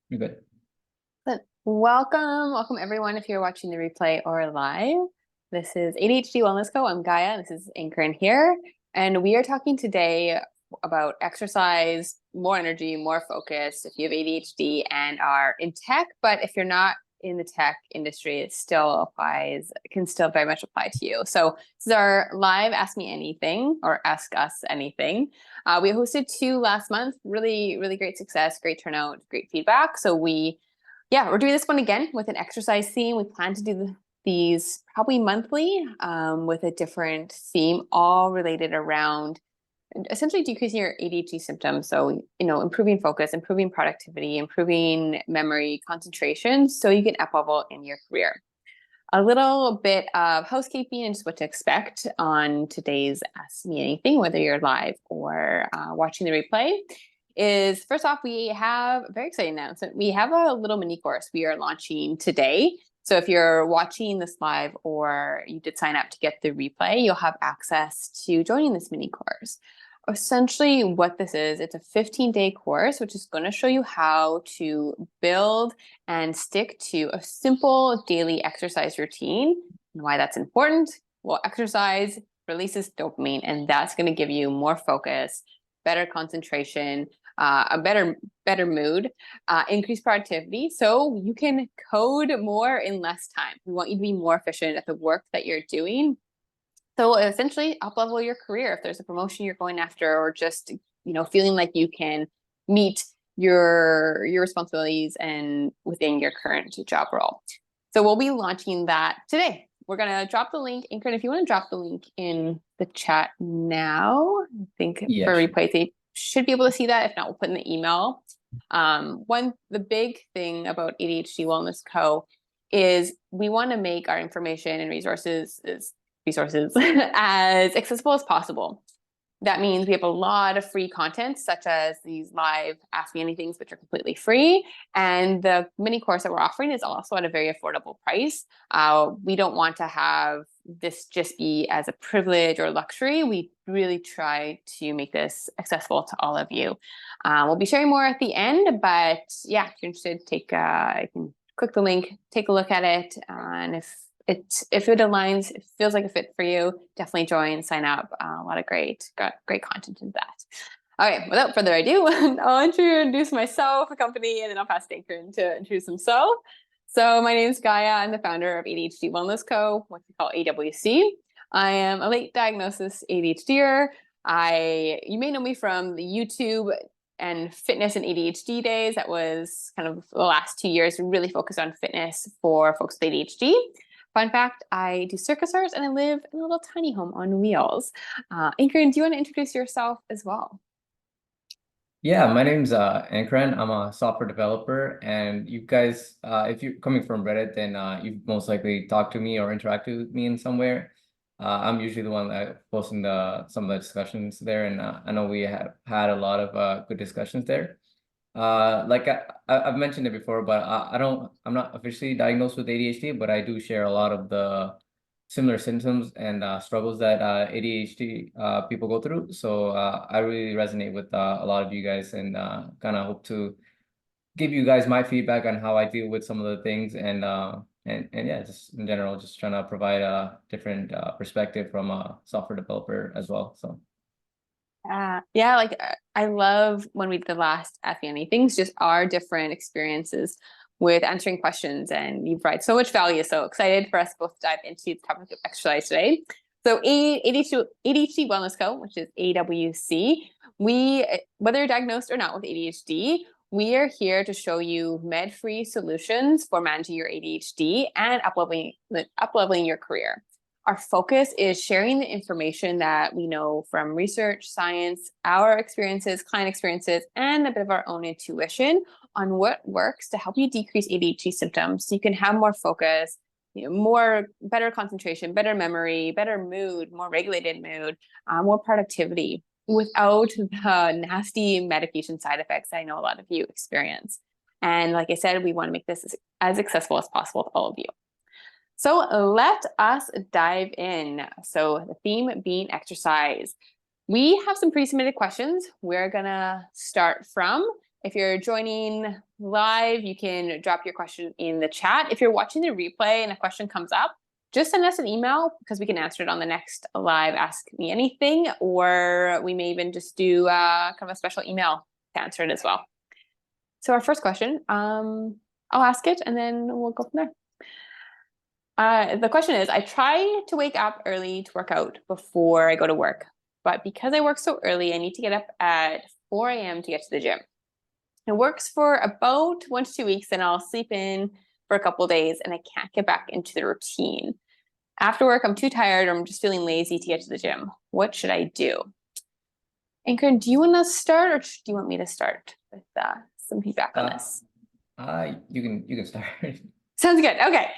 You're good. But welcome everyone if you're watching the replay or live. This is ADHD Wellness Co. I'm Gaia. This is Anchorin here. And we are talking today about exercise, more energy, more focus if you have ADHD and are in tech. But if you're not in the tech industry, it still applies, it can still very much apply to you. So this is our live Ask Me Anything or Ask Us Anything. We hosted 2 last month, really great success, great turnout, great feedback. So we're doing this one again with an exercise theme. We plan to do these probably monthly with a different theme, all related around essentially decreasing your ADHD symptoms. So, improving focus, improving productivity, improving memory, concentration, so you can up level in your career. A little bit of housekeeping and just what to expect on today's Ask Me Anything, whether you're live or watching the replay. Is first off, we have a very exciting announcement. We have a little mini course we are launching today. So if you're watching this live or you did sign up to get the replay, you'll have access to joining this mini course. Essentially what this is, it's a 15-day course, which is going to show you how to build and stick to a simple daily exercise routine. And why that's important? Well, exercise releases dopamine, and that's going to give you more focus, better concentration, a better mood, increased productivity, so you can code more in less time. We want you to be more efficient at the work that you're doing. So essentially up-level your career if there's a promotion you're going after, or just, feeling like you can meet your responsibilities and within your current job role. So we'll be launching that today. We're going to drop the link. Ingrid, if you want to drop the link in the chat now, I think Yeah, for sure. replay, they should be able to see that. If not, we'll put in the email. The big thing about ADHD Wellness Co. is we want to make our information and resources as accessible as possible. That means we have a lot of free content, such as these live Ask Me Anythings, which are completely free. And the mini course that we're offering is also at a very affordable price. We don't want to have this just be as a privilege or luxury. We really try to make this accessible to all of you. We'll be sharing more at the end, but yeah, if you're interested, you can click the link, take a look at it, and if it aligns, it feels like a fit for you, definitely join, sign up. A lot of great content in that. Okay, without further ado, I'll introduce myself, the company, and then I'll pass to Anchorin to introduce himself. So my name is Gaia. I'm the founder of ADHD Wellness Co., what we call AWC. I am a late diagnosis ADHDer. You may know me from the YouTube and fitness and ADHD days. That was kind of the last 2 years, really focused on fitness for folks with ADHD. Fun fact, I do circus arts and I live in a little tiny home on wheels. Anchorin, do you want to introduce yourself as well? Yeah, my name's Ankran. I'm a software developer, and you guys, if you're coming from Reddit, then you've most likely talked to me or interacted with me in somewhere. I'm usually the one that posting some of the discussions there, and I know we have had a lot of good discussions there. Like I've mentioned it before, but I'm not officially diagnosed with ADHD, but I do share a lot of the similar symptoms and struggles that ADHD people go through. So I really resonate with a lot of you guys, and kind of hope to give you guys my feedback on how I deal with some of the things, and yeah, just in general, just trying to provide a different perspective from a software developer as well. So. I love when we did the last Ask Me Anything, just our different experiences with answering questions, and you provide so much value. So excited for us both to dive into the topic of exercise today. So ADHD Wellness Co., which is AWC, whether you're diagnosed or not with ADHD, we are here to show you med-free solutions for managing your ADHD and up-leveling your career. Our focus is sharing the information that we know from research, science, our experiences, client experiences, and a bit of our own intuition on what works to help you decrease ADHD symptoms so you can have more focus, better concentration, better memory, better mood, more regulated mood, more productivity without the nasty medication side effects I know a lot of you experience. And like I said, we want to make this as accessible as possible to all of you. So let us dive in. So the theme being exercise. We have some pre-submitted questions we're gonna start from. If you're joining live, you can drop your question in the chat. If you're watching the replay and a question comes up, just send us an email because we can answer it on the next live Ask Me Anything, or we may even just do kind of a special email to answer it as well. So our first question, I'll ask it and then we'll go from there. The question is, I try to wake up early to work out before I go to work, but because I work so early, I need to get up at 4 a.m. to get to the gym. It works for about 1 to 2 weeks, and I'll sleep in for a couple of days and I can't get back into the routine. After work, I'm too tired or I'm just feeling lazy to get to the gym. What should I do? Anchor, do you want to start or do you want me to start with some feedback on this? You can start. Sounds good. Okay.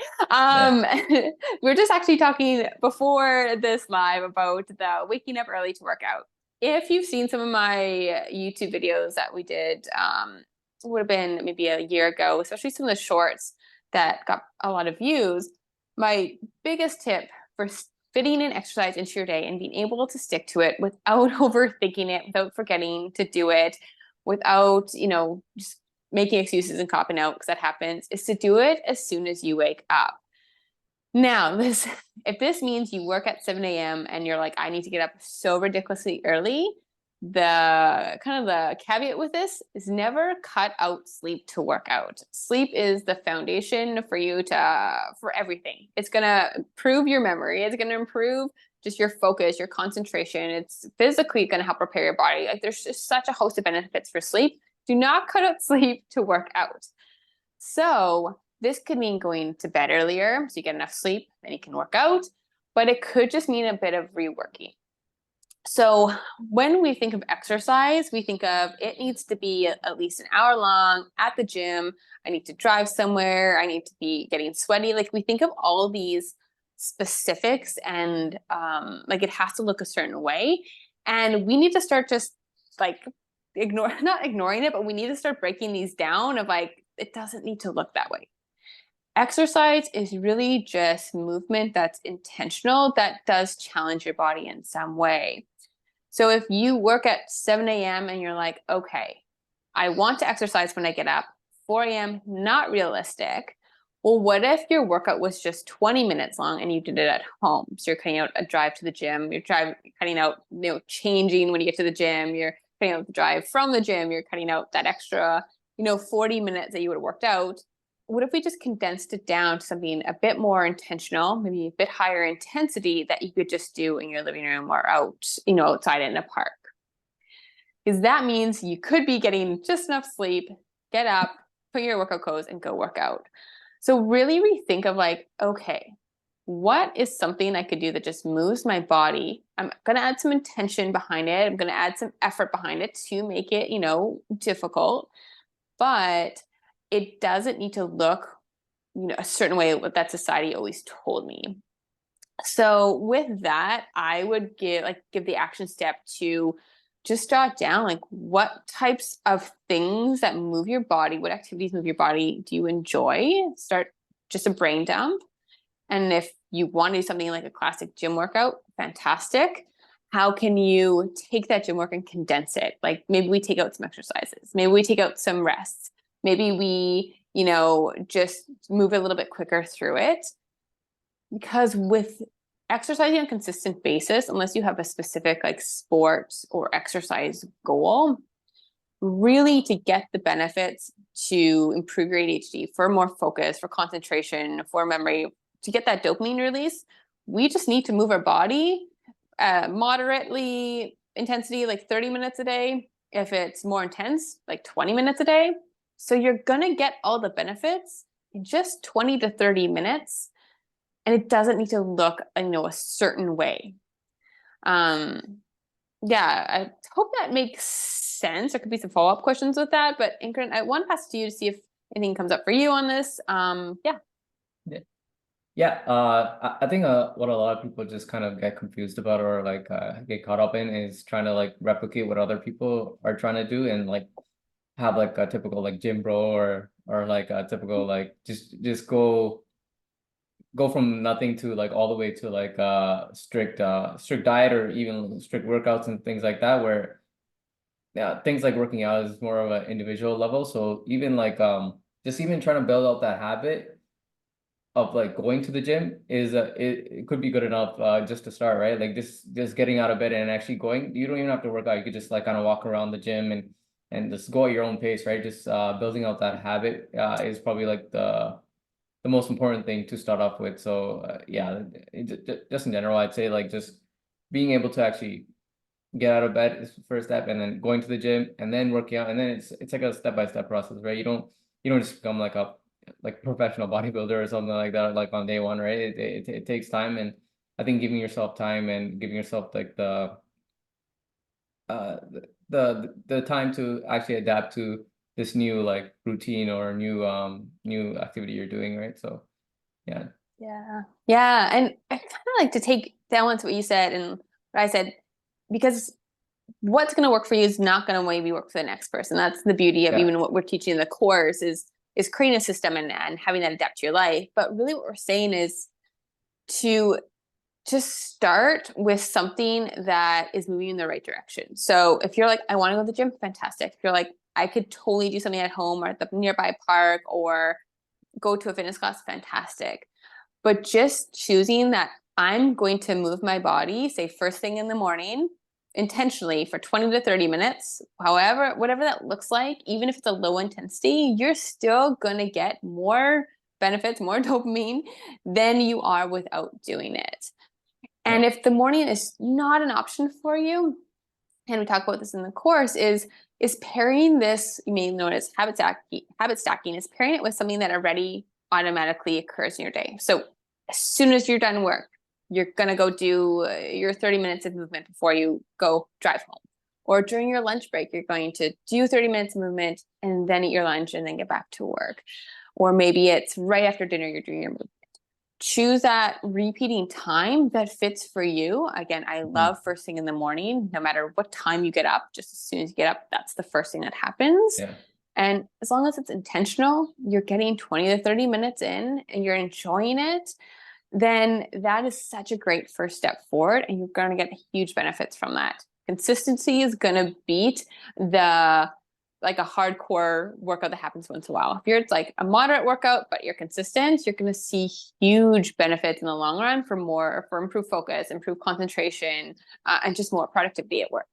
We're just actually talking before this live about the waking up early to work out. If you've seen some of my YouTube videos that we did, it would have been maybe a year ago, especially some of the shorts that got a lot of views. My biggest tip for fitting in exercise into your day and being able to stick to it without overthinking it, without forgetting to do it, without, just making excuses and copping out, because that happens, is to do it as soon as you wake up. Now, if this means you work at 7 a.m. and you're like, I need to get up so ridiculously early, the caveat with this is never cut out sleep to work out. Sleep is the foundation for you for everything. It's gonna improve your memory. It's gonna improve just your focus, your concentration. It's physically gonna help repair your body. Like, there's just such a host of benefits for sleep. Do not cut out sleep to work out. So this could mean going to bed earlier so you get enough sleep, then you can work out, but it could just mean a bit of reworking. So when we think of exercise, we think of it needs to be at least an hour long at the gym. I need to drive somewhere. I need to be getting sweaty. Like, we think of all these specifics and like it has to look a certain way. And we need to start just like not ignoring it, but we need to start breaking these down of like, it doesn't need to look that way. Exercise is really just movement that's intentional, that does challenge your body in some way. So if you work at 7 a.m. and you're like, okay, I want to exercise when I get up, 4 a.m., not realistic. Well, what if your workout was just 20 minutes long and you did it at home? So you're cutting out a drive to the gym, you're cutting out, changing when you get to the gym, you're cutting out the drive from the gym, you're cutting out that extra, 40 minutes that you would have worked out. What if we just condensed it down to something a bit more intentional, maybe a bit higher intensity that you could just do in your living room or out, outside in a park? Because that means you could be getting just enough sleep, get up, put your workout clothes and go work out. So really rethink of like, okay, what is something I could do that just moves my body? I'm going to add some intention behind it. I'm going to add some effort behind it to make it, difficult, but it doesn't need to look, a certain way that society always told me. So with that, I would give the action step to just jot down like what types of things that move your body, what activities move your body do you enjoy? Start just a brain dump. And if you want to do something like a classic gym workout, fantastic. How can you take that gym work and condense it? Like, maybe we take out some exercises. Maybe we take out some rests. Maybe we, just move a little bit quicker through it. Because with exercising on a consistent basis, unless you have a specific like sports or exercise goal, really to get the benefits to improve your ADHD, for more focus, for concentration, for memory, to get that dopamine release, we just need to move our body moderately intensity, like 30 minutes a day. If it's more intense, like 20 minutes a day. So you're going to get all the benefits in just 20 to 30 minutes. And it doesn't need to look, a certain way. Yeah, I hope that makes sense. There could be some follow-up questions with that, but Ingrid, I want to pass it to you to see if anything comes up for you on this. Yeah, I think what a lot of people just kind of get confused about or like get caught up in is trying to like replicate what other people are trying to do and like have like a typical like gym bro or like a typical like just go from nothing to like all the way to like strict diet or even strict workouts and things like that, where yeah, things like working out is more of an individual level. So even like just even trying to build out that habit of like going to the gym is it could be good enough just to start, right? Like just getting out of bed and actually going. You don't even have to work out. You could just like kind of walk around the gym and just go at your own pace, right? Just building out that habit is probably like the most important thing to start off with. So yeah, just in general, I'd say like just being able to actually get out of bed is the first step, and then going to the gym and then working out, and then it's like a step-by-step process, right? You don't just become like a like professional bodybuilder or something like that like on day one, right? It takes time, and I think giving yourself time and giving yourself like the time to actually adapt to this new like routine or new activity you're doing, right? So yeah. Yeah. Yeah. And I kind of like to take down what you said and what I said, because what's going to work for you is not going to maybe work for the next person. That's the beauty of Yeah. even what we're teaching in the course is creating a system and having that adapt to your life. But really what we're saying is to just start with something that is moving in the right direction. So if you're like, I want to go to the gym, fantastic. If you're like, I could totally do something at home or at the nearby park or go to a fitness class, fantastic. But just choosing that I'm going to move my body, say first thing in the morning, intentionally for 20 to 30 minutes, however, whatever that looks like, even if it's a low intensity, you're still going to get more benefits, more dopamine than you are without doing it. Yeah. And if the morning is not an option for you, and we talk about this in the course, is pairing this, you may notice habit stacking is pairing it with something that already automatically occurs in your day. So as soon as you're done work, you're gonna go do your 30 minutes of movement before you go drive home. Or during your lunch break, you're going to do 30 minutes of movement and then eat your lunch and then get back to work. Or maybe it's right after dinner, you're doing your movement. Choose that repeating time that fits for you. Again, I Mhm. love first thing in the morning, no matter what time you get up, just as soon as you get up, that's the first thing that happens. Yeah. And as long as it's intentional, you're getting 20 to 30 minutes in and you're enjoying it, then that is such a great first step forward. And you're going to get huge benefits from that. Consistency is going to beat the like a hardcore workout that happens once in a while. If you're it's like a moderate workout, but you're consistent, you're going to see huge benefits in the long run for improved focus, improved concentration, and just more productivity at work.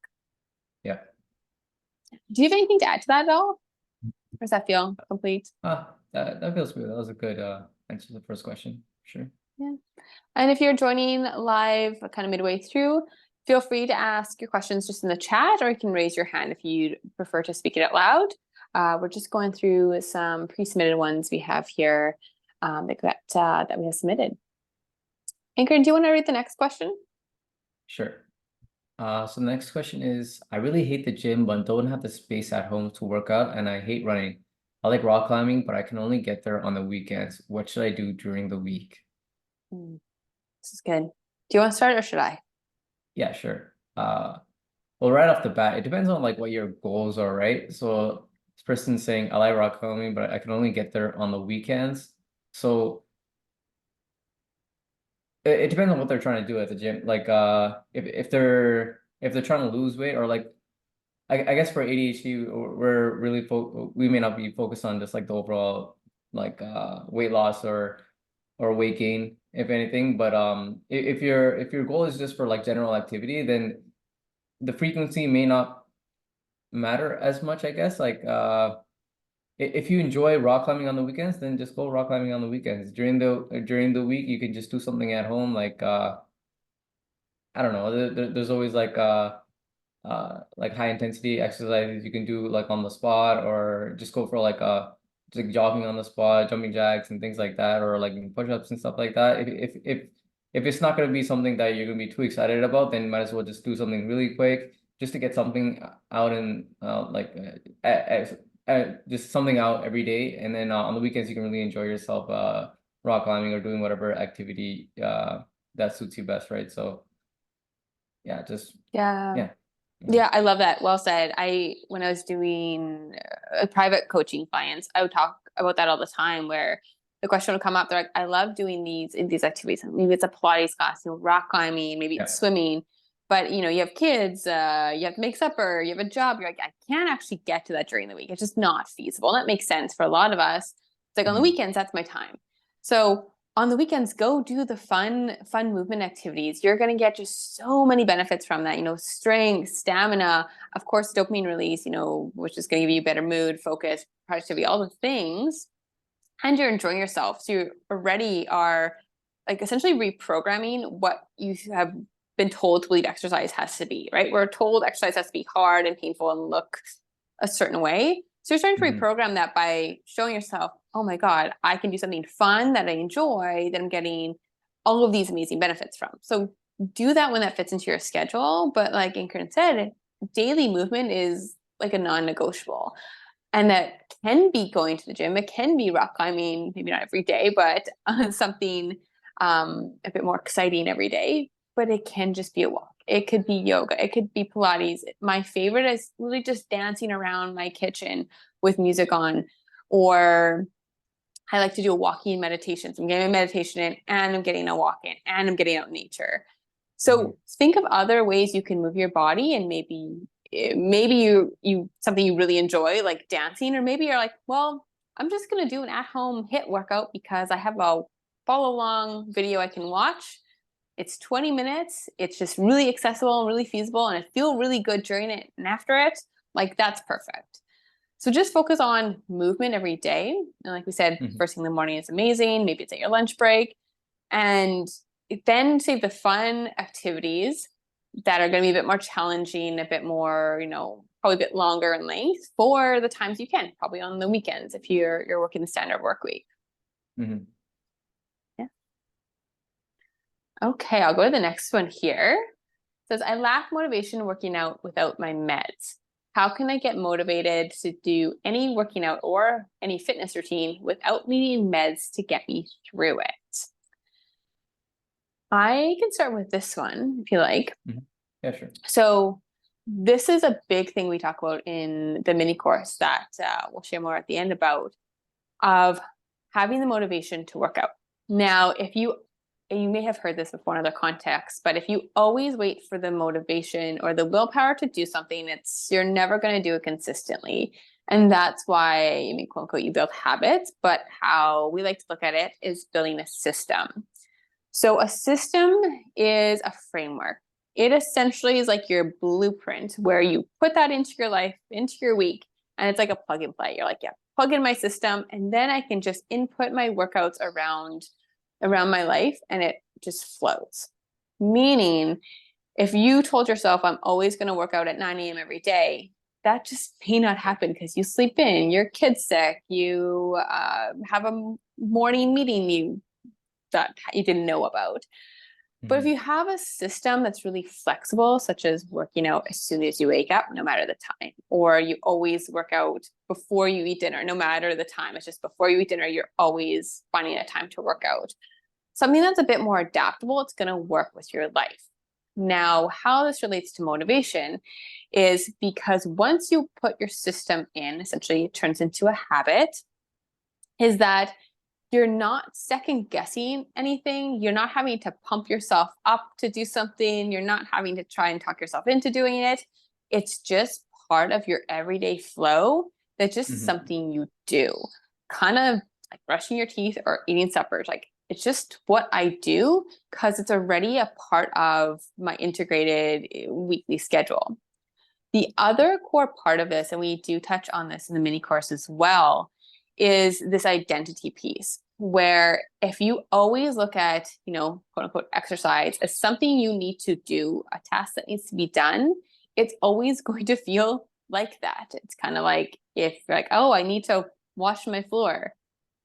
Yeah. Do you have anything to add to that at all? Or does that feel complete? That feels good. That was a good answer to the first question. Sure. Yeah. And if you're joining live kind of midway through, feel free to ask your questions just in the chat, or you can raise your hand if you prefer to speak it out loud. We're just going through some pre-submitted ones we have here that we have submitted. Anchor, do you want to read the next question? Sure. So the next question is, I really hate the gym, but don't have the space at home to work out, and I hate running. I like rock climbing, but I can only get there on the weekends. What should I do during the week? This is good. Do you want to start or should I? Yeah, sure. Well, right off the bat, it depends on like what your goals are, right? So this person's saying, I like rock climbing, but I can only get there on the weekends. So it depends on what they're trying to do at the gym. Like if they're trying to lose weight, or like I guess for ADHD, we're really we may not be focused on just like the overall like weight loss or weight gain, if anything. But if your goal is just for like general activity, then the frequency may not matter as much, I guess. Like if you enjoy rock climbing on the weekends, then just go rock climbing on the weekends. During the week, you can just do something at home, like I don't know. There's always like high intensity exercises you can do like on the spot, or just go for like jogging on the spot, jumping jacks and things like that, or like push-ups and stuff like that. If it's not going to be something that you're going to be too excited about, then might as well just do something really quick just to get something out, and just something out every day, and then on the weekends you can really enjoy yourself rock climbing or doing whatever activity that suits you best, right? So yeah, just Yeah. yeah. Yeah, I love that. Well said. When I was doing private coaching clients, I would talk about that all the time where the question would come up. They're like, I love doing these activities. Maybe it's a Pilates class, rock climbing, maybe it's Yeah. swimming. But you have kids, you have to make supper, you have a job. You're like, I can't actually get to that during the week. It's just not feasible. And that makes sense for a lot of us. It's like on the Hmm. weekends, that's my time. So on the weekends, go do the fun movement activities. You're going to get just so many benefits from that, strength, stamina, of course, dopamine release, which is going to give you better mood, focus, productivity, all the things. And you're enjoying yourself. So you already are like essentially reprogramming what you have been told to believe exercise has to be, right? We're told exercise has to be hard and painful and look a certain way. So you're starting to Hmm. reprogram that by showing yourself, oh my God, I can do something fun that I enjoy, that I'm getting all of these amazing benefits from. So do that when that fits into your schedule. But like Ingrid said, daily movement is like a non-negotiable. And that can be going to the gym. It can be rock climbing, maybe not every day, but something a bit more exciting every day. But it can just be a walk. It could be yoga. It could be Pilates. My favorite is really just dancing around my kitchen with music on. Or I like to do a walking meditation. So I'm getting a meditation in and I'm getting a walk in and I'm getting out in nature. Hmm. So think of other ways you can move your body, and maybe you something you really enjoy like dancing, or maybe you're like, well, I'm just going to do an at-home HIIT workout because I have a follow along video I can watch. It's 20 minutes. It's just really accessible and really feasible, and I feel really good during it and after it. Like that's perfect. So just focus on movement every day. And like we said, Hmm. first thing in the morning is amazing. Maybe it's at your lunch break. And then save the fun activities that are going to be a bit more challenging, a bit more, probably a bit longer in length for the times you can, probably on the weekends if you're working the standard work week. Hmm. Yeah. Okay, I'll go to the next one here. It says, I lack motivation working out without my meds. How can I get motivated to do any working out or any fitness routine without needing meds to get me through it? I can start with this one if you like. Hmm. Yeah, sure. So this is a big thing we talk about in the mini course that we'll share more at the end about, of having the motivation to work out. Now, if you may have heard this before in other contexts, but if you always wait for the motivation or the willpower to do something, you're never going to do it consistently. And that's why, quote unquote, you build habits. But how we like to look at it is building a system. So a system is a framework. It essentially is like your blueprint where you put that into your life, into your week, and it's like a plug and play. You're like, yeah, plug in my system, and then I can just input my workouts around my life, and it just flows. Meaning, if you told yourself, I'm always going to work out at 9 a.m. every day, that just may not happen because you sleep in, your kid's sick, you have a morning meeting that you didn't know about. But if Hmm. you have a system that's really flexible, such as working out as soon as you wake up, no matter the time, or you always work out before you eat dinner, no matter the time, it's just before you eat dinner, you're always finding a time to work out. Something that's a bit more adaptable, it's going to work with your life. Now, how this relates to motivation is because once you put your system in, essentially it turns into a habit, is that you're not second guessing anything. You're not having to pump yourself up to do something. You're not having to try and talk yourself into doing it. It's just part of your everyday flow. That's just Hmm. something you do, kind of like brushing your teeth or eating supper. Like it's just what I do because it's already a part of my integrated weekly schedule. The other core part of this, and we do touch on this in the mini course as well, is this identity piece where if you always look at, quote unquote, exercise as something you need to do, a task that needs to be done, it's always going to feel like that. It's kind of like if you're like, oh, I need to wash my floor.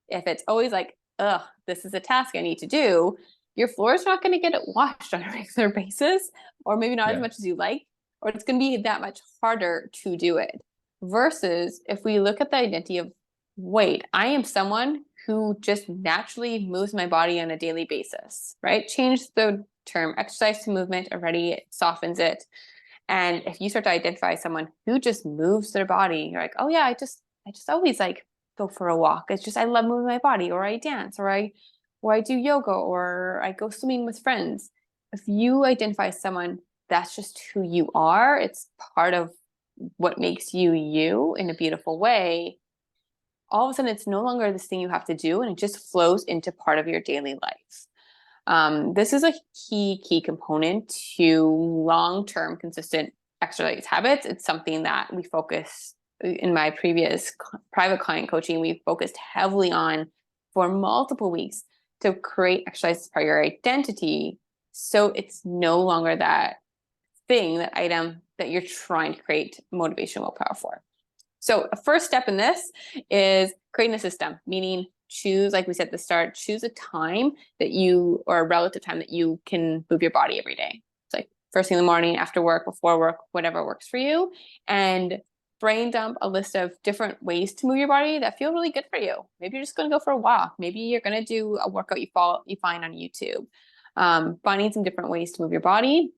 If it's always like, ugh, this is a task I need to do, your floor is not going to get it washed on a regular basis, or maybe not as Yeah. much as you like, or it's going to be that much harder to do it. Versus if we look at the identity of, wait, I am someone who just naturally moves my body on a daily basis, right? Change the term exercise to movement already, it softens it. And if you start to identify someone who just moves their body, you're like, oh yeah, I just always like go for a walk. It's just I love moving my body, or I dance, or I do yoga, or I go swimming with friends. If you identify someone that's just who you are. It's part of what makes you you in a beautiful way. All of a sudden, it's no longer this thing you have to do, and it just flows into part of your daily life. This is a key component to long-term consistent exercise habits. It's something that we focus in my previous private client coaching, we focused heavily on for multiple weeks to create exercise as part of your identity. So it's no longer that thing, that item that you're trying to create motivation, willpower for. So a first step in this is creating a system, meaning choose, like we said at the start, choose a time that you, or a relative time that you can move your body every day. It's like first thing in the morning, after work, before work, whatever works for you. And brain dump a list of different ways to move your body that feel really good for you. Maybe you're just going to go for a walk. Maybe you're going to do a workout you find on YouTube. Finding some different ways to move your body.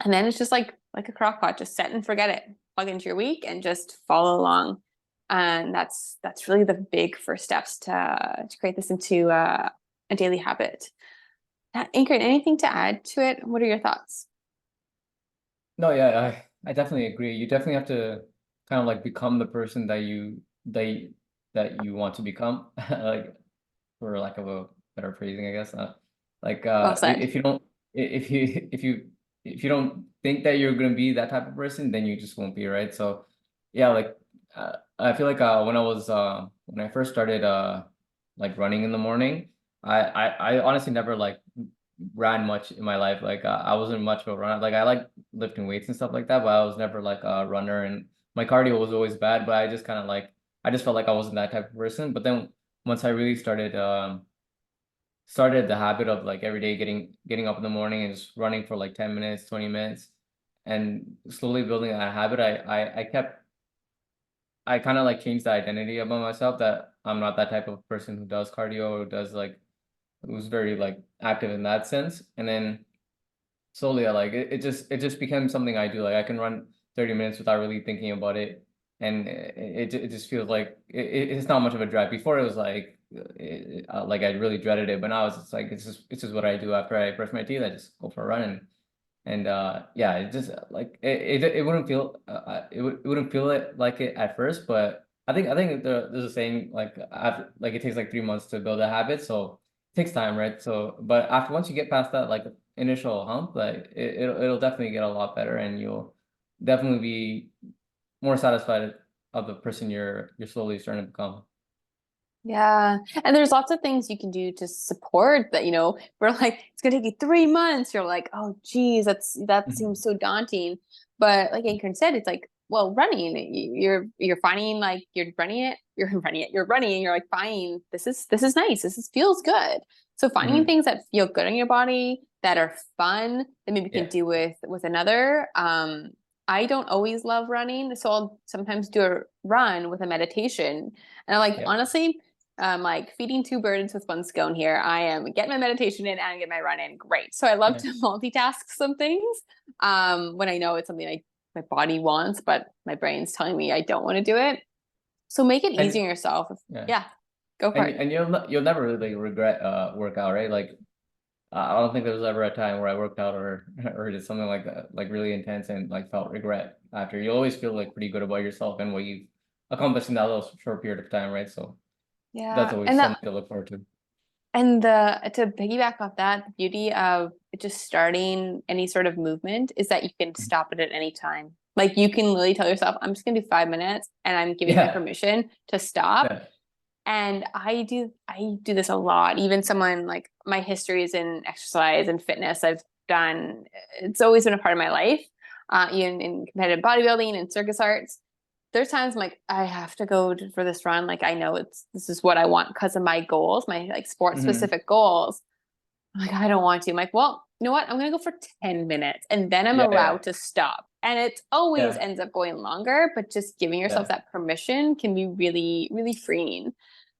And then it's just like a crock pot, just set and forget it. Plug into your week and just follow along. And that's really the big first steps to create this into a daily habit. Ingrid, anything to add to it? What are your thoughts? No, yeah, I definitely agree. You definitely have to kind of like become the person that you want to become, like for lack of a better phrasing, I guess. Well said. If you don't if you don't think that you're gonna be that type of person, then you just won't be, right? So yeah, like I feel like when I first started like running in the morning, I honestly never like ran much in my life. Like I wasn't much of a runner. Like I like lifting weights and stuff like that, but I was never like a runner, and my cardio was always bad. But I just kind of like I just felt like I wasn't that type of person. But then once I really started the habit of like every day getting up in the morning and just running for like 10 minutes, 20 minutes, and slowly building that habit, I kind of like changed the identity about myself, that I'm not that type of person who does cardio or does like who's very like active in that sense. And then slowly I like it just became something I do. Like I can run 30 minutes without really thinking about it. And it just feels like it's not much of a drag. Before it was like I really dreaded it, but now it's just like it's just what I do after I brush my teeth. I just go for a run, and yeah, it just like it wouldn't feel it wouldn't feel it like it at first, but I think there's a saying like after like it takes like 3 months to build a habit, so it takes time, right? So but after once you get past that like initial hump, like it'll definitely get a lot better, and you'll definitely be more satisfied of the person you're slowly starting to become. Yeah. And there's lots of things you can do to support that, we're like, it's gonna take you 3 months. You're like, oh geez, that Mhm. seems so daunting. But like Ankern said, it's like, well, running, you're finding like you're running and you're like finding this is nice. Feels good. So finding Mhm. things that feel good on your body, that are fun, that maybe you can Yeah. do with another. I don't always love running, so I'll sometimes do a run with a meditation. And I like Yeah. honestly, like feeding two birds with one stone here. I am getting my meditation in and get my run in. Great. So I love Yeah. to multitask some things when I know it's something like my body wants, but my brain's telling me I don't want to do it. So make it easy And on yourself. yeah. Yeah, go for it. And you'll never really regret workout, right? Like I don't think there was ever a time where I worked out or or did something like that, like really intense, and like felt regret after. You always feel like pretty good about yourself and what you've accomplished in that little short period of time, right? So that's Yeah, always and something to look forward to. the to piggyback off that, the beauty of just starting any sort of movement is that you can stop it at any time. Like you can literally tell yourself, I'm just gonna do 5 minutes and I'm giving my Yeah. permission to stop. Yeah. And I do this a lot. Even someone like my history is in exercise and fitness. It's always been a part of my life. Even in competitive bodybuilding and circus arts. There's times I'm like, I have to go for this run. Like I know this is what I want because of my goals, my like sports Hmm. specific goals. I'm like, I don't want to. I'm like, well, you know what? I'm gonna go for 10 minutes and then I'm Yeah. Yeah. allowed to stop. And it always Yeah. ends up going longer, but just giving yourself Yeah. that permission can be really, really freeing.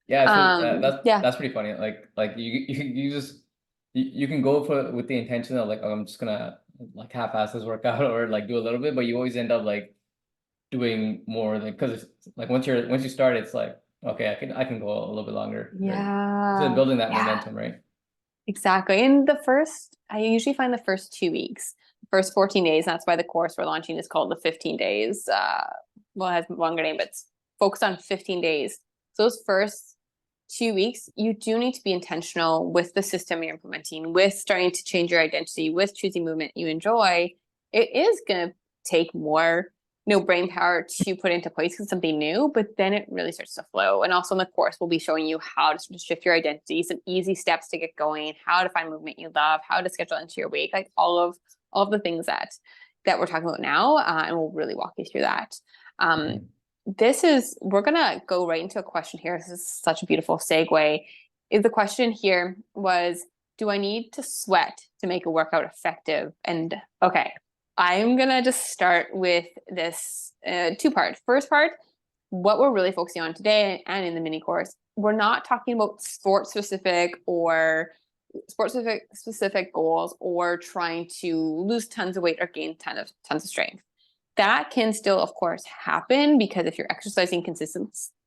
Yeah. Yeah. That's pretty funny. Like you just you can go for with the intention of like, oh, I'm just gonna like half-ass this workout or like do a little bit, but you always end up like doing more, like because it's like once you start, it's like okay, I can go a little bit longer, right? So Yeah. building that Yeah. momentum, right? Exactly. I usually find the first 2 weeks first 14 days. That's why the course we're launching is called the 15 days. Well, it has a longer name, but it's focused on 15 days. So those first 2 weeks, you do need to be intentional with the system you're implementing, with starting to change your identity, with choosing movement you enjoy. It is going to take more brain power to put into place because something new, but then it really starts to flow. And also in the course, we'll be showing you how to sort of shift your identity, some easy steps to get going, how to find movement you love, how to schedule into your week, like all of the things that we're talking about now, and we'll really walk you through that. We're gonna go right into a question here. This is such a beautiful segue. The question here was, do I need to sweat to make a workout effective? And okay, I'm gonna just start with this two-part. First part, what we're really focusing on today and in the mini course, we're not talking about sport-specific goals or trying to lose tons of weight or gain tons of strength. That can still, of course, happen because if you're exercising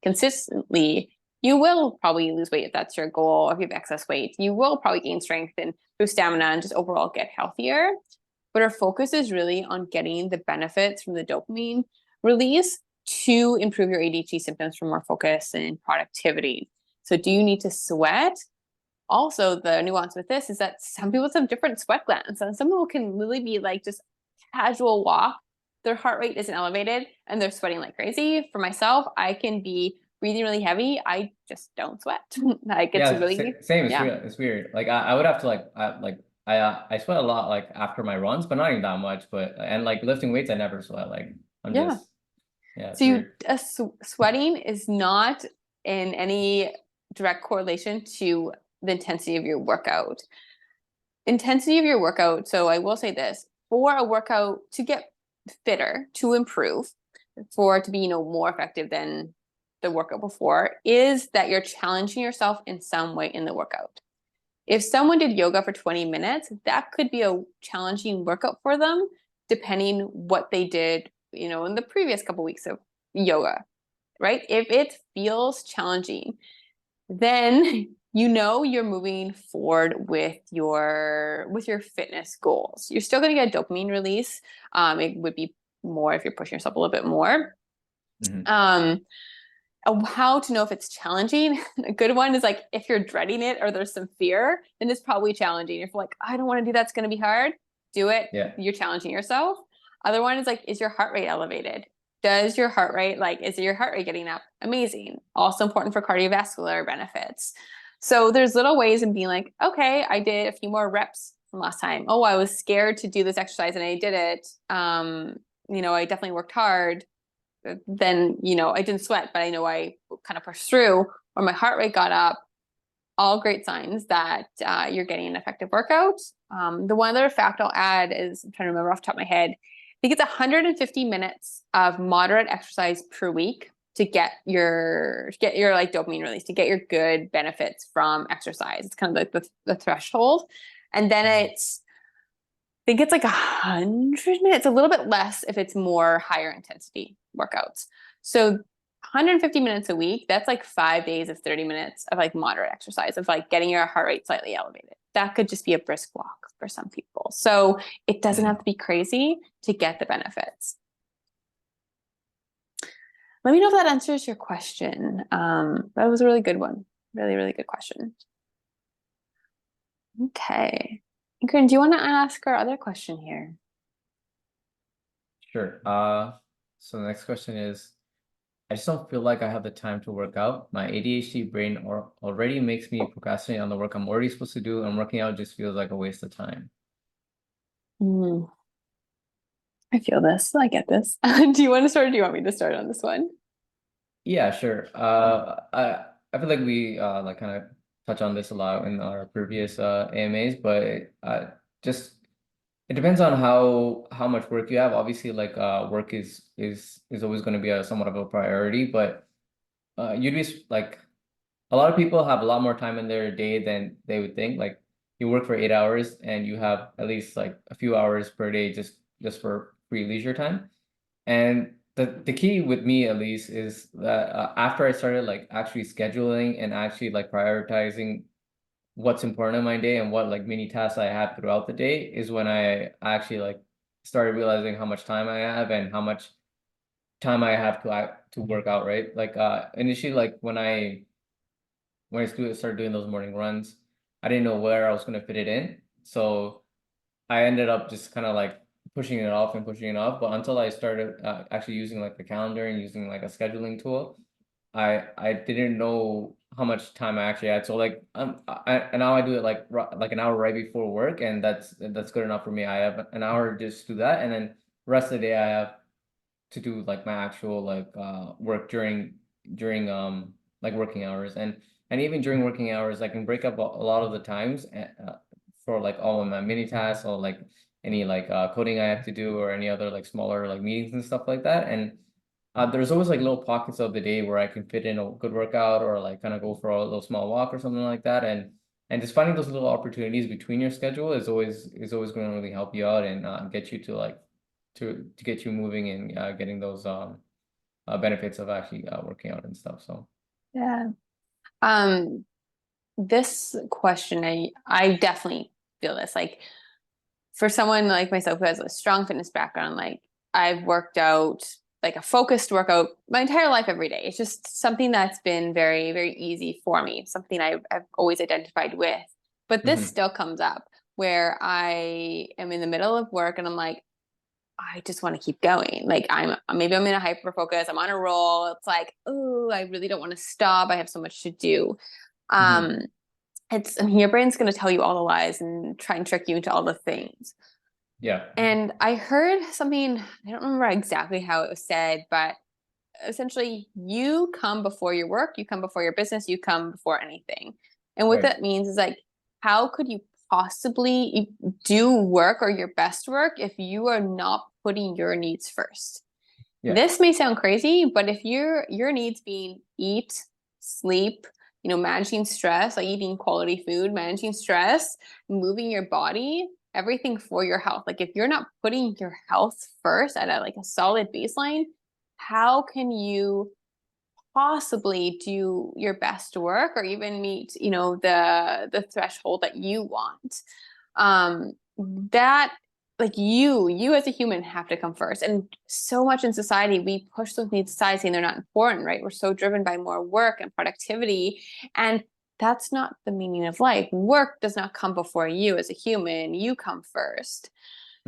consistently, you will probably lose weight if that's your goal. If you have excess weight, you will probably gain strength and boost stamina and just overall get healthier. But our focus is really on getting the benefits from the dopamine release to improve your ADHD symptoms for more focus and productivity. So do you need to sweat? Also, the nuance with this is that some people have different sweat glands. And some people can really be like just casual walk. Their heart rate isn't elevated and they're sweating like crazy. For myself, I can be breathing really heavy. I just don't sweat. Like it's really same. It's yeah. weird. It's weird. Like I would have to I sweat a lot like after my runs, but not even that much. But and like lifting weights, I never sweat. Like I'm just it's So weird. sweating is not in any direct correlation to the intensity of your workout. Intensity of your workout. So I will say this, for a workout to get fitter, to improve, for it to be, more effective than the workout before, is that you're challenging yourself in some way in the workout. If someone did yoga for 20 minutes, that could be a challenging workout for them, depending what they did, in the previous couple weeks of yoga, right? If it feels challenging, then you're moving forward with your fitness goals. You're still going to get a dopamine release. It would be more if you're pushing yourself a little bit more. How to know if it's challenging? A good one is like if you're dreading it or there's some fear, then it's probably challenging. If you're like, I don't want to do that, it's going to be hard, do it. Yeah. You're challenging yourself. Other one is like, is your heart rate elevated? Is your heart rate getting up? Amazing. Also important for cardiovascular benefits. So there's little ways in being like, okay, I did a few more reps from last time. Oh, I was scared to do this exercise and I did it. I definitely worked hard. Then, I didn't sweat, but I know I kind of pushed through, or my heart rate got up. All great signs that you're getting an effective workout. The one other fact I'll add is, I'm trying to remember off the top of my head, I think it's 150 minutes of moderate exercise per week to get your like dopamine release, to get your good benefits from exercise. It's kind of like the threshold. And then I think it's like 100 minutes, a little bit less if it's more higher intensity workouts. So 150 minutes a week, that's like 5 days of 30 minutes of like moderate exercise, of like getting your heart rate slightly elevated. That could just be a brisk walk for some people. So it doesn't have to be crazy to get the benefits. Let me know if that answers your question. That was a really good one. Really, really good question. Okay. Ingrid, do you want to ask our other question here? Sure. So the next question is, I just don't feel like I have the time to work out. My ADHD brain already makes me procrastinate on the work I'm already supposed to do, and working out just feels like a waste of time. I feel this. I get this. Do you want to start or do you want me to start on this one? Yeah, sure. I feel like we like kind of touch on this a lot in our previous AMAs, but just it depends on how much work you have. Obviously, like work is always going to be a somewhat of a priority, but you'd be like a lot of people have a lot more time in their day than they would think. Like you work for 8 hours and you have at least like a few hours per day just for free leisure time. And the key with me at least is that after I started like actually scheduling and actually like prioritizing what's important in my day and what like mini tasks I have throughout the day is when I actually like started realizing how much time I have and how much time I have to work out, right? Like initially, like started doing those morning runs, I didn't know where I was gonna fit it in. So I ended up just kind of like pushing it off and pushing it off. But until I started actually using like the calendar and using like a scheduling tool, I didn't know how much time I actually had. So like and now I do it like an hour right before work, and that's good enough for me. I have an hour just to do that, and then rest of the day I have to do like my actual like work during like working hours, and even during working hours I can break up a lot of the times for like all of my mini tasks or like any like coding I have to do or any other like smaller like meetings and stuff like that. And there's always like little pockets of the day where I can fit in a good workout or like kind of go for a little small walk or something like that. And just finding those little opportunities between your schedule is always going to really help you out and get you to like to get you moving and getting those benefits of actually working out and stuff. So Yeah. Um, this question, I definitely feel this. Like for someone like myself who has a strong fitness background, like I've worked out like a focused workout my entire life every day. It's just something that's been very, very easy for me, something I've always identified with. But this hmm still comes up where I am in the middle of work and I'm like, I just want to keep going. Like maybe I'm in a hyper focus, I'm on a roll. It's like, oh, I really don't want to stop. I have so much to do. hmm Um, I mean, your brain's going to tell you all the lies and try and trick you into all the things. yeah. And I heard something, I don't remember exactly how it was said, but essentially, you come before your work, you come before your business, you come before anything. And what Right. that means is like, how could you possibly do work or your best work if you are not putting your needs first? Yeah. This may sound crazy, but if your needs being eat, sleep, managing stress, like eating quality food, managing stress, moving your body, everything for your health. Like if you're not putting your health first at a solid baseline, how can you possibly do your best work or even meet, the threshold that you want? That like you as a human have to come first. And so much in society, we push those needs aside saying they're not important, right? We're so driven by more work and productivity. And that's not the meaning of life. Work does not come before you as a human. You come first.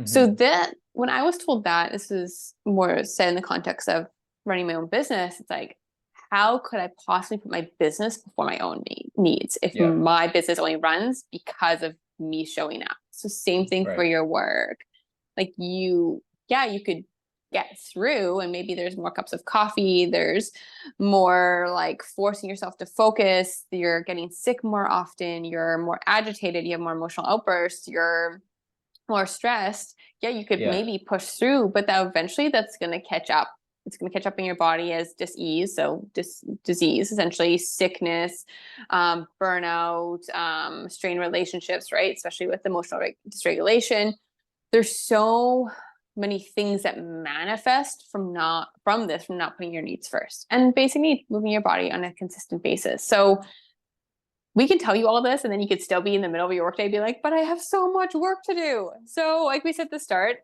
So hmm that when I was told that, this is more said in the context of running my own business, it's like, how could I possibly put my business before my own needs if Yeah. my business only runs because of me showing up? So same thing for Right. your work. Like yeah, you could get through and maybe there's more cups of coffee, there's more like forcing yourself to focus, you're getting sick more often, you're more agitated, you have more emotional outbursts, you're more stressed. Yeah, you could Yeah. maybe push through, but that eventually that's going to catch up. It's going to catch up in your body as disease. So disease, essentially sickness, burnout, strained relationships, right? Especially with emotional dysregulation. There's so many things that manifest from not putting your needs first. And basic need, moving your body on a consistent basis. So we can tell you all this and then you could still be in the middle of your workday and be like, but I have so much work to do. So like we said at the start,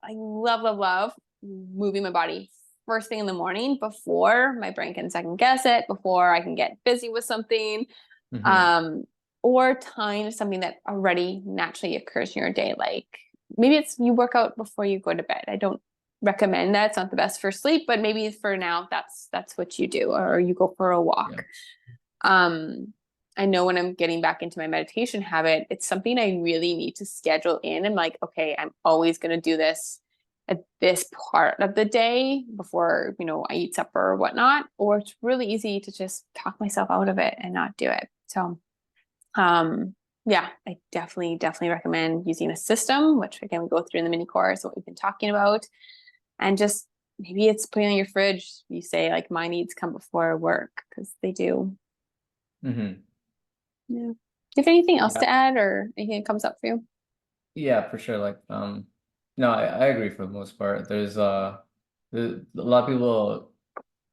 I love, love, love moving my body first thing in the morning before my brain can second guess it, before I can get busy with something, hmm um, or tying to something that already naturally occurs in your day. Like maybe it's you work out before you go to bed. I don't recommend that. It's not the best for sleep, but maybe for now that's what you do, or you go for a Yeah. walk. Um, I know when I'm getting back into my meditation habit, it's something I really need to schedule in. I'm like, okay, I'm always going to do this at this part of the day before, I eat supper or whatnot. Or it's really easy to just talk myself out of it and not do it. So, yeah, I definitely, definitely recommend using a system, which again, we go through in the mini course, what we've been talking about, and just maybe it's putting on your fridge. You say like, my needs come before work because they do. hmm Yeah. Do you have anything else Yeah. to add or anything that comes up for you? Yeah, for sure. Like, no, I agree for the most part. A lot of people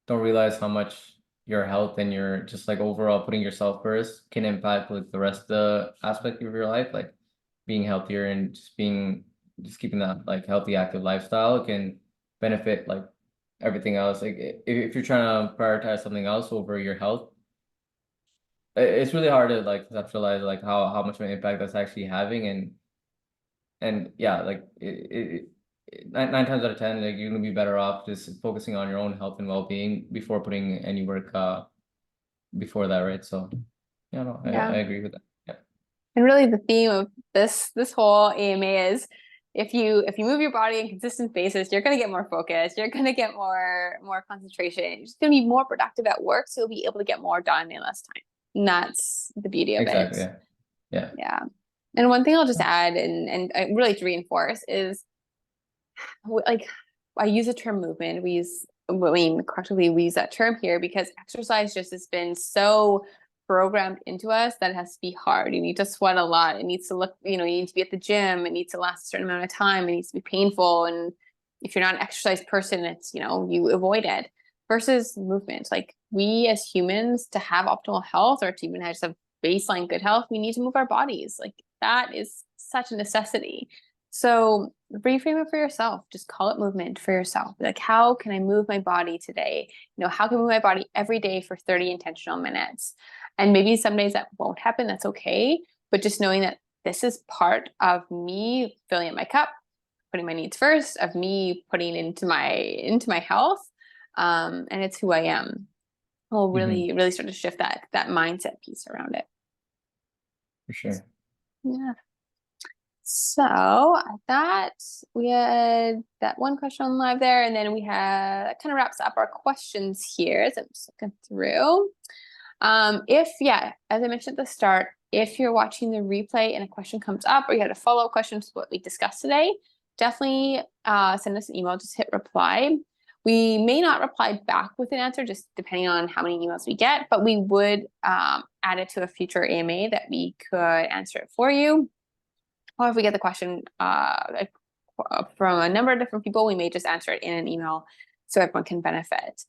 don't realize how much your health and your just like overall putting yourself first can impact like the rest of the aspect of your life, like being healthier and just being just keeping that like healthy, active lifestyle can benefit like everything else. Like if you're trying to prioritize something else over your health, it's really hard to like conceptualize like how much of an impact that's actually having. And yeah, like nine times out of 10, like you're gonna be better off just focusing on your own health and well-being before putting any work before that, right? So yeah, no, Yeah. I agree with that. Yeah. And really the theme of this whole AMA is if you move your body in consistent basis, you're gonna get more focus, you're gonna get more concentration, you're just gonna be more productive at work, so you'll be able to get more done in less time. And that's the beauty of it. Exactly. Yeah. Yeah. Yeah. And one thing I'll just add and really to reinforce is like I use the term movement. I mean, correctly, we use that term here because exercise just has been so programmed into us that it has to be hard. You need to sweat a lot. It needs to look, you need to be at the gym. It needs to last a certain amount of time. It needs to be painful. And if you're not an exercise person, it's, you avoid it versus movement. Like we as humans to have optimal health or to even just have baseline good health, we need to move our bodies. Like that is such a necessity. So reframe it for yourself. Just call it movement for yourself. Like, how can I move my body today? How can I move my body every day for 30 intentional minutes? And maybe some days that won't happen. That's okay. But just knowing that this is part of me filling up my cup, putting my needs first, of me putting into my health, and it's who I am. Will really, really start to shift that mindset piece around it. For sure. Yeah. So that we had that one question on live there, and then we had that kind of wraps up our questions here as I'm just looking through. As I mentioned at the start, if you're watching the replay and a question comes up or you had a follow-up question to what we discussed today, definitely send us an email, just hit reply. We may not reply back with an answer, just depending on how many emails we get, but we would add it to a future AMA that we could answer it for you. Or if we get the question from a number of different people, we may just answer it in an email so everyone can benefit.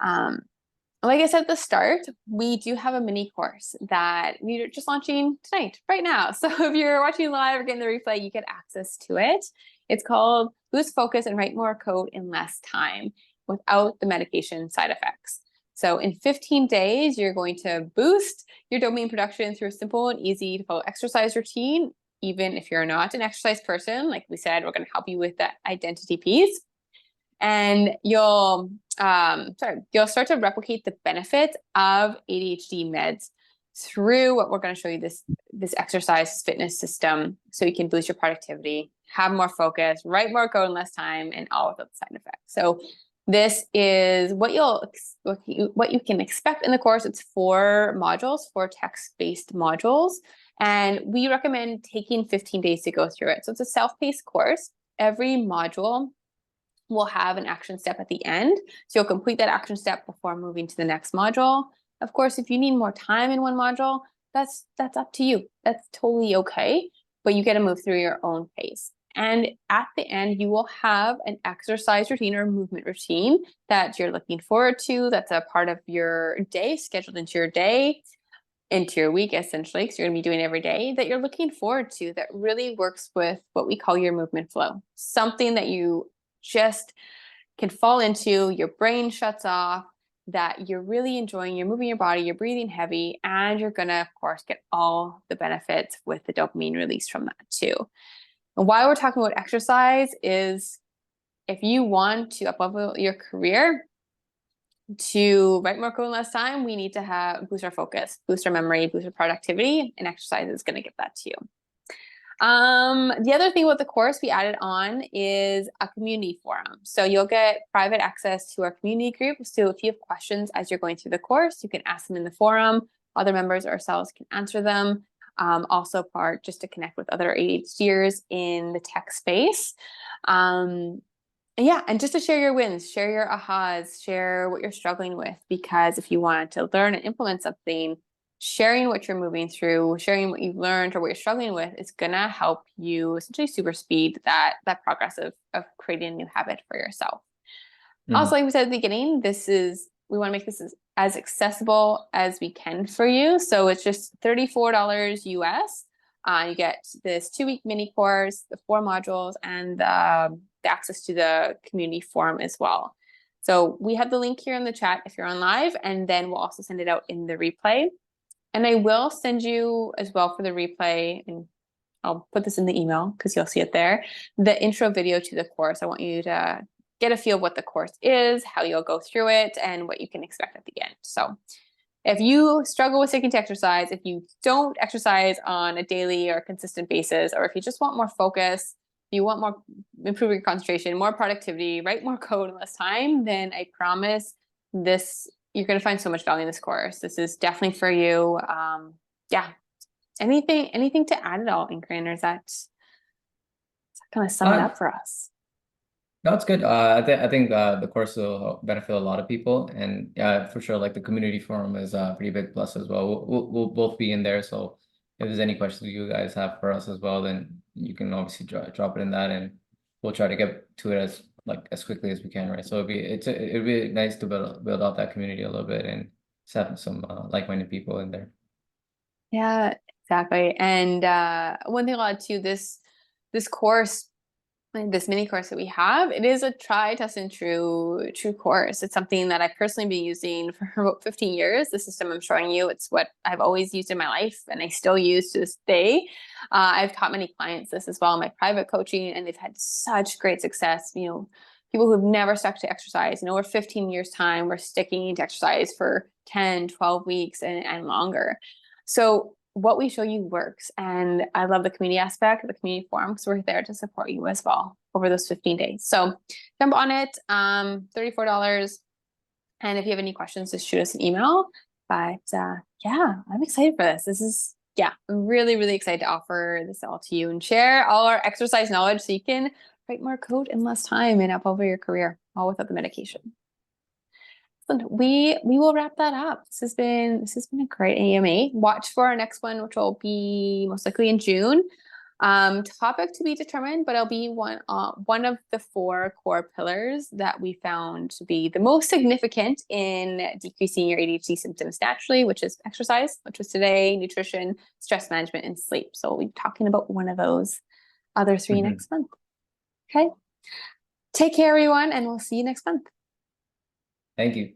Like I said at the start, we do have a mini course that we're just launching tonight, right now. So if you're watching live or getting the replay, you get access to it. It's called Boost Focus and Write More Code in Less Time without the medication side effects. So in 15 days, you're going to boost your dopamine production through a simple and easy to follow exercise routine. Even if you're not an exercise person, like we said, we're going to help you with that identity piece. And you'll start to replicate the benefits of ADHD meds through what we're going to show you, this exercise fitness system, so you can boost your productivity, have more focus, write more code in less time, and all without the side effects. So this is what you can expect in the course. It's 4 modules, 4 text-based modules. And we recommend taking 15 days to go through it. So it's a self-paced course. Every module will have an action step at the end. So you'll complete that action step before moving to the next module. Of course, if you need more time in one module, that's up to you. That's totally okay, but you get to move through your own pace. And at the end, you will have an exercise routine or movement routine that you're looking forward to. That's a part of your day, scheduled into your day, into your week, essentially, because you're going to be doing every day, that you're looking forward to, that really works with what we call your movement flow. Something that you just can fall into, your brain shuts off, that you're really enjoying, you're moving your body, you're breathing heavy, and you're going to, of course, get all the benefits with the dopamine release from that too. And why we're talking about exercise is if you want to up-level your career, to write more code in less time, we need to boost our focus, boost our memory, boost our productivity, and exercise is going to give that to you. The other thing about the course we added on is a community forum. So you'll get private access to our community group. So if you have questions as you're going through the course, you can ask them in the forum. Other members or ourselves can answer them. Also part just to connect with other ADHDers in the tech space. And just to share your wins, share your ahas, share what you're struggling with, because if you want to learn and implement something, sharing what you're moving through, sharing what you've learned or what you're struggling with is gonna help you essentially super speed that progress of creating a new habit for yourself. Also, like we said at the beginning, we want to make this as accessible as we can for you. So it's just $34 US. You get this 2-week mini course, the 4 modules, and the access to the community forum as well. So we have the link here in the chat if you're on live, and then we'll also send it out in the replay. And I will send you as well for the replay, and I'll put this in the email because you'll see it there, the intro video to the course. I want you to get a feel of what the course is, how you'll go through it, and what you can expect at the end. So if you struggle with sticking to exercise, if you don't exercise on a daily or consistent basis, or if you just want more focus, if you want more, improve your concentration, more productivity, write more code in less time, then I promise this, you're going to find so much value in this course. This is definitely for you. Yeah. Anything to add at all, Ingrid, or is that kind of sum it up for us? No, it's good. I think the course will benefit a lot of people, and yeah, for sure, like the community forum is a pretty big plus as well. We'll both be in there, so if there's any questions you guys have for us as well, then you can obviously drop it in that, and we'll try to get to it as quickly as we can, right? So it'd be nice to build out that community a little bit and just have some like-minded people in there. Yeah, exactly. And one thing I'll add to this course, like this mini course that we have, it is a try, test, and true course. It's something that I've personally been using for about 15 years. The system I'm showing you, it's what I've always used in my life, and I still use to this day. I've taught many clients this as well in my private coaching, and they've had such great success. You know, people who've never stuck to exercise, you know, we're 15 years time, we're sticking to exercise for 10, 12 weeks and longer. So what we show you works. And I love the community aspect of the community forum because we're there to support you as well over those 15 days. So jump on it, $34. And if you have any questions, just shoot us an email. But yeah, I'm excited for this. This is, yeah, I'm really, really excited to offer this all to you and share all our exercise knowledge so you can write more code in less time and up over your career, all without the medication. We will wrap that up. This has been a great AMA. Watch for our next one, which will be most likely in June. Topic to be determined, but it'll be one of the 4 core pillars that we found to be the most significant in decreasing your ADHD symptoms naturally, which is exercise, which was today, nutrition, stress management, and sleep. So we'll be talking about one of those other 3 next month. Okay. Take care, everyone, and we'll see you next month. Thank you.